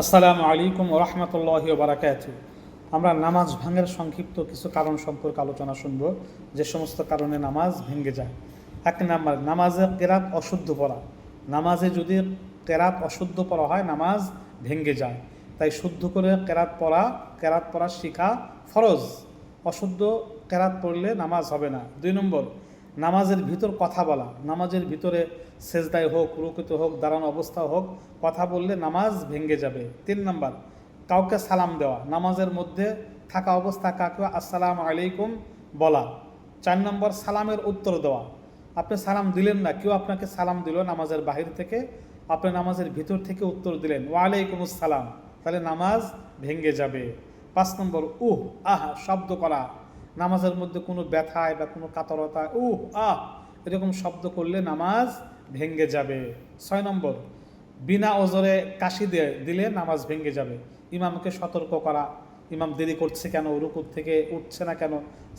আসসালামু আলাইকুম ওয়া রাহমাতুল্লাহি ওয়া বারাকাতুহু। আমরা নামাজ ভাঙার সংক্ষিপ্ত কিছু কারণ সম্পর্কে আলোচনা শুনব, যে সমস্ত কারণে নামাজ ভেঙে যায়। এক নাম্বার, নামাজে কেরাত অশুদ্ধ পড়া। নামাজে যদি কেরাত অশুদ্ধ পড়া হয় নামাজ ভেঙে যায়। তাই শুদ্ধ করে কেরাত পড়া শিখা ফরজ। অশুদ্ধ কেরাত পড়লে নামাজ হবে না। 2 নম্বর, নামাজের ভিতর কথা বলা। নামাজের ভিতরে সেজদায় হোক, রুকুতে হোক, দাঁড়ানো অবস্থা হোক, কথা বললে নামাজ ভেঙে যাবে। 3 নম্বর, কাউকে সালাম দেওয়া। নামাজের মধ্যে থাকা অবস্থা কাউকে আসসালামু আলাইকুম বলা। 4 নম্বর, সালামের উত্তর দেওয়া। আপনি সালাম দিলেন না, কেউ আপনাকে সালাম দিল নামাজের বাহির থেকে, আপনি নামাজের ভিতর থেকে উত্তর দিলেন ওয়ালাইকুম আসসালাম, তাহলে নামাজ ভেঙে যাবে। 5 নম্বর, শব্দ করা। নামাজের মধ্যে কোনো ব্যথায় বা কোনো কাতরতা এরকম শব্দ করলে নামাজ ভেঙে যাবে। 6 নম্বর, বিনা ওজরে কাশি দিলে নামাজ ভেঙে যাবে। ইমামকে সতর্ক করা, ইমাম দেরি করছে কেন, রুকুর থেকে উঠছে না কেন,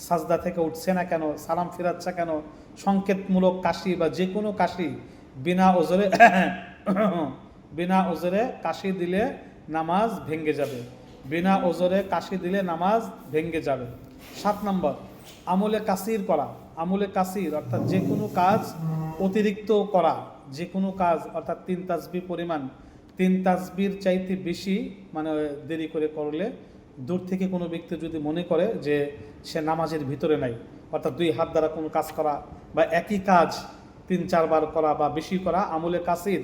সাজদা থেকে উঠছে না কেন, সালাম ফিরাচ্ছে কেন, সংকেতমূলক কাশি বা যে কোনো কাশি বিনা ওজরে কাশি দিলে নামাজ ভেঙে যাবে। বিনা ওজরে কাশি দিলে নামাজ ভেঙে যাবে। 7 নম্বর, আমলে কাসির করা। আমলে কাসির অর্থাৎ যে কোনো কাজ অতিরিক্ত করা। যে কোনো কাজ অর্থাৎ 3 তাসবিহ পরিমাণ, 3 তাসবির চাইতে বেশি দেরি করে করলে, দূর থেকে কোনো ব্যক্তি যদি মনে করে যে সে নামাজের ভিতরে নাই, অর্থাৎ 2 হাত দ্বারা কোনো কাজ করা বা একই কাজ 3-4 বার করা বা বেশি করা, আমলে কাসির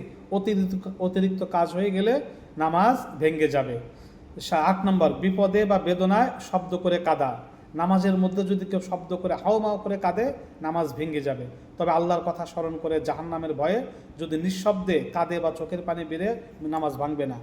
অতিরিক্ত কাজ হয়ে গেলে নামাজ ভেঙে যাবে। 8 নম্বর, বিপদে বা বেদনায় শব্দ করে কাঁদা। নামাজের মধ্যে যদি কেউ শব্দ করে হাওমাও করে কাঁদে নামাজ ভেঙে যাবে। তবে আল্লাহর কথা স্মরণ করে জাহান্নামের ভয়ে যদি নিঃশব্দে কাঁদে বা চোখের পানি বেরে নামাজ ভাঙবে না।